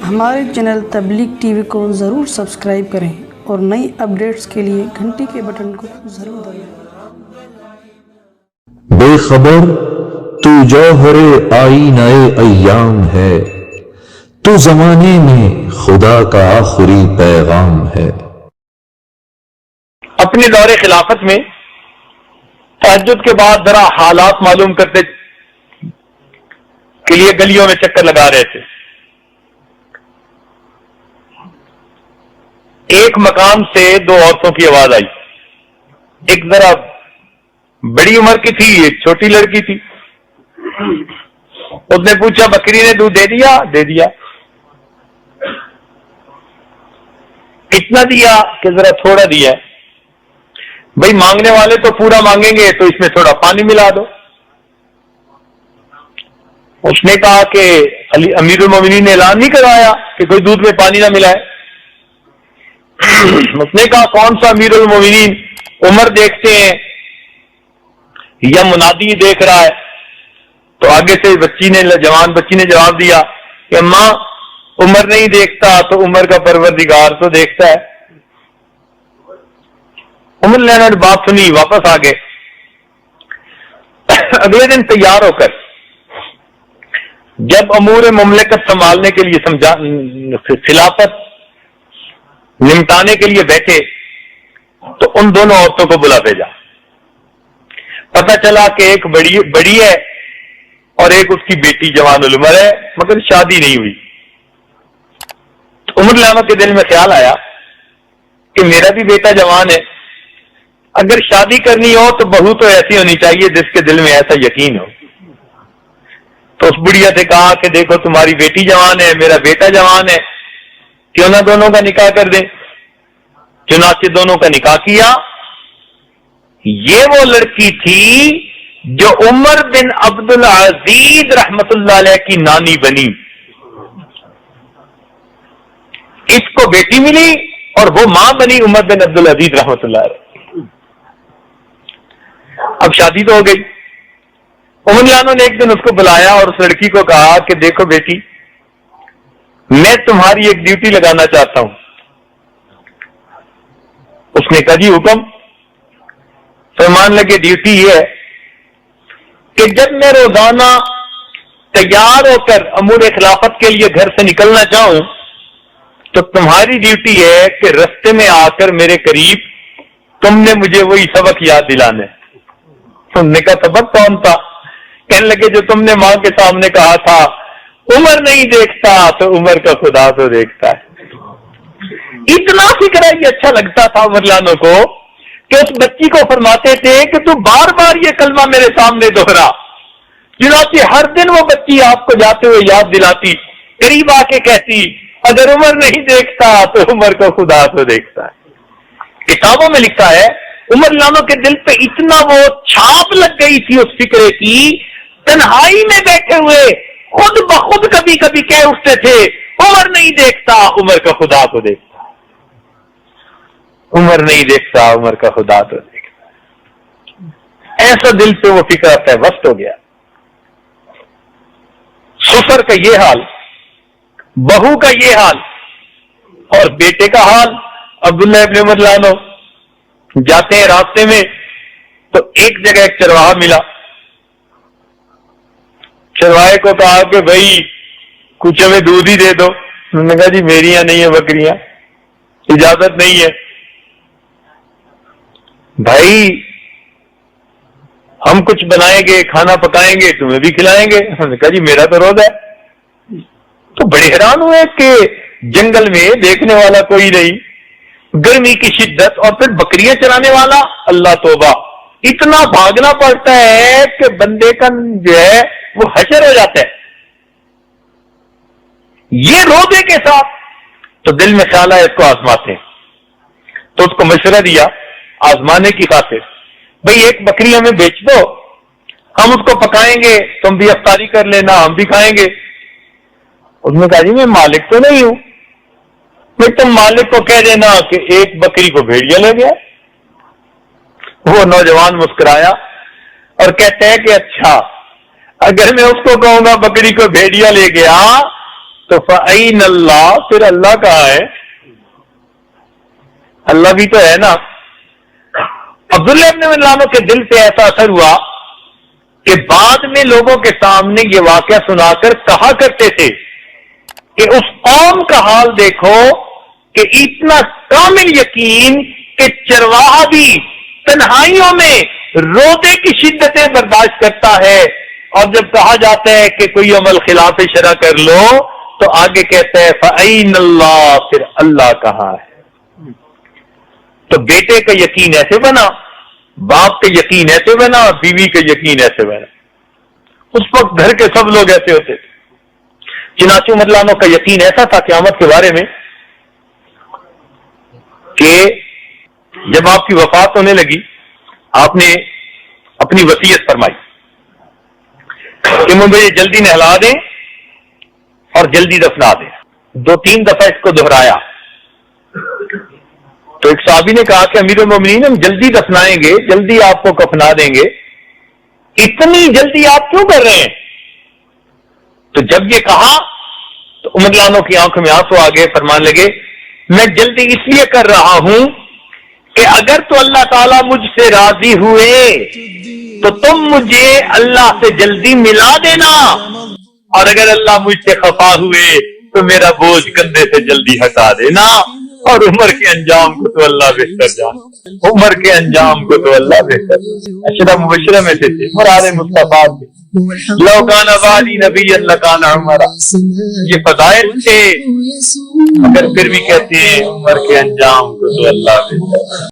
ہمارے چینل تبلیغ T V کو ضرور سبسکرائب کریں اور نئی اپڈیٹس کے لیے گھنٹی کے بٹن کو ضرور دبائیں۔ بے خبر تو جوہر آئینہ ایام ہے، تو زمانے میں خدا کا آخری پیغام ہے۔ اپنے دور خلافت میں تہجد کے بعد ذرا حالات معلوم کرتے کے لیے گلیوں میں چکر لگا رہے تھے۔ ایک مقام سے دو عورتوں کی آواز آئی، ایک ذرا بڑی عمر کی تھی، ایک چھوٹی لڑکی تھی۔ اس نے پوچھا بکری نے دودھ دے دیا؟ دے دیا۔ کتنا دیا؟ کہ ذرا تھوڑا دیا۔ بھئی مانگنے والے تو پورا مانگیں گے، تو اس میں تھوڑا پانی ملا دو۔ اس نے کہا کہ امیر المومنین نے اعلان نہیں کروایا کہ کوئی دودھ میں پانی نہ ملائے؟ اس نے کہا کون سا امیر المومنین، عمر دیکھتے ہیں یا منادی دیکھ رہا ہے؟ تو آگے سے جوان بچی نے جواب دیا کہ ماں عمر نہیں دیکھتا تو عمر کا پروردگار تو دیکھتا ہے۔ عمر لینا نے بات سنی، واپس آ گئے۔ اگلے دن تیار ہو کر جب امور مملکت سنبھالنے کے لیے خلافت نمٹانے کے لیے بیٹھے تو ان دونوں عورتوں کو بلا بھیجا۔ پتہ چلا کہ ایک بڑی ہے اور ایک اس کی بیٹی جوان العمر ہے، مگر شادی نہیں ہوئی۔ تو عمر لاما کے دل میں خیال آیا کہ میرا بھی بیٹا جوان ہے، اگر شادی کرنی ہو تو بہو تو ایسی ہونی چاہیے جس کے دل میں ایسا یقین ہو۔ تو اس بڑھیا سے کہا کہ دیکھو تمہاری بیٹی جوان ہے، میرا بیٹا جوان ہے، کیوں نہ دونوں کا نکاح کر دیں؟ چنانچہ دونوں کا نکاح کیا۔ یہ وہ لڑکی تھی جو عمر بن عبد العزیز رحمت اللہ علیہ کی نانی بنی۔ اس کو بیٹی ملی اور وہ ماں بنی عمر بن عبد العزیز رحمت اللہ علیہ۔ اب شادی تو ہو گئی۔ عمر لانوں نے ایک دن اس کو بلایا اور اس لڑکی کو کہا کہ دیکھو بیٹی، میں تمہاری ایک ڈیوٹی لگانا چاہتا ہوں۔ اس نے کہا جی حکم۔ فرمان لگے ڈیوٹی یہ ہے کہ جب میں روزانہ تیار ہو کر امور خلافت کے لیے گھر سے نکلنا چاہوں تو تمہاری ڈیوٹی ہے کہ رستے میں آ کر میرے قریب تم نے مجھے وہی سبق یاد دلانا ہے۔ تم نے کہا سبق کون تھا؟ کہنے لگے جو تم نے ماں کے سامنے کہا تھا عمر نہیں دیکھتا تو عمر کا خدا تو دیکھتا ہے۔ اتنا فکر یہ اچھا لگتا تھا عمر لانوں کو کہ اس بچی کو فرماتے تھے کہ تو بار بار یہ کلمہ میرے سامنے دوہرا۔ چنانچہ ہر دن وہ بچی آپ کو جاتے ہوئے یاد دلاتی، قریب آ کے کہتی اگر عمر نہیں دیکھتا تو عمر کا خدا تو دیکھتا ہے۔ کتابوں میں لکھا ہے عمر لانوں کے دل پہ اتنا وہ چھاپ لگ گئی تھی اس فکرے کی، تنہائی میں بیٹھے ہوئے خود بخود کبھی کبھی کہہ اٹھتے تھے عمر نہیں دیکھتا عمر کا خدا تو دیکھتا ہے، عمر نہیں دیکھتا عمر کا خدا تو دیکھتا ہے۔ ایسا دل سے وہ فکر پیوست ہو گیا۔ سسر کا یہ حال، بہو کا یہ حال اور بیٹے کا حال۔ عبداللہ ابن عمر لانو جاتے ہیں راستے میں تو ایک جگہ ایک چرواہا ملا۔ چرواہے کو کہا کہ بھائی کچھ ہمیں دودھ ہی دے دو۔ انہوں نے کہا جی میری یہاں نہیں ہے بکریاں، اجازت نہیں ہے۔ بھائی ہم کچھ بنائیں گے، کھانا پکائیں گے، تمہیں بھی کھلائیں گے۔ انہوں نے کہا جی میرا تو روزہ ہے۔ تو بڑے حیران ہوئے کہ جنگل میں دیکھنے والا کوئی نہیں، گرمی کی شدت اور پھر بکریاں چرانے والا، اللہ توبہ، اتنا بھاگنا پڑتا ہے کہ بندے کا جو ہے وہ حشر ہو جاتا ہے۔ یہ روزے کے ساتھ تو دل میں خیال ہے اس کو آزماتے ہیں۔ تو اس کو مشورہ دیا آزمانے کی خاطر، بھئی ایک بکری ہمیں بیچ دو، ہم اس کو پکائیں گے، تم بھی افطاری کر لینا، ہم بھی کھائیں گے۔ اس نے کہا جی میں مالک تو نہیں ہوں، پھر تم مالک کو کہہ دینا کہ ایک بکری کو بھیڑیا لے گیا۔ وہ نوجوان مسکرایا اور کہتے ہیں کہ اچھا اگر میں اس کو کہوں گا بکری کو بھیڑیا لے گیا تو فَأَيْنَ اللَّهُ، پھر اللہ کہاں ہے؟ اللہ بھی تو ہے نا۔ عبداللہ ابن ملانوں کے دل پہ ایسا اثر ہوا کہ بعد میں لوگوں کے سامنے یہ واقعہ سنا کر کہا کرتے تھے کہ اس قوم کا حال دیکھو کہ اتنا کامل یقین کہ چرواہا بھی تنہائیوں میں روتے کی شدتیں برداشت کرتا ہے، اور جب کہا جاتا ہے کہ کوئی عمل خلاف شرع کر لو تو آگے کہتا ہے فَأَيْنَ اللَّهُ، پھر اللہ کہاں ہے؟ تو بیٹے کا یقین ایسے بنا، باپ کا یقین ایسے بنا، بیوی کا یقین ایسے بنا۔ اس وقت گھر کے سب لوگ ایسے ہوتے تھے۔ چنانچہ عمر لانوں کا یقین ایسا تھا قیامت کے بارے میں کہ جب آپ کی وفات ہونے لگی، آپ نے اپنی وصیت فرمائی کہ مجھے جلدی نہلا دیں اور جلدی دفنا دیں۔ 2-3 دفعہ اس کو دہرایا تو ایک صحابی نے کہا کہ امیر المومنین ہم جلدی دفنائیں گے، جلدی آپ کو کفنا دیں گے، اتنی جلدی آپ کیوں کر رہے ہیں؟ تو جب یہ کہا تو عمر لانوں کی آنکھوں میں آنسو آ گئے، فرمانے لگے میں جلدی اس لیے کر رہا ہوں کہ اگر تو اللہ تعالیٰ مجھ سے راضی ہوئے تو تم مجھے اللہ سے جلدی ملا دینا، اور اگر اللہ مجھ سے خفا ہوئے تو میرا بوجھ کندھے سے جلدی ہٹا دینا۔ اور عمر کے انجام کو تو اللہ بہتر جانے، عمر کے انجام کو تو اللہ بہتر۔ اشرا مبشرہ میں سے تھے، مراد مصطفیٰ تھے، لو کان والی نبی لکان عمر، یہ فضائل تھے، مگر پھر بھی کہتے ہیں عمر کے انجام کو تو اللہ بہتر۔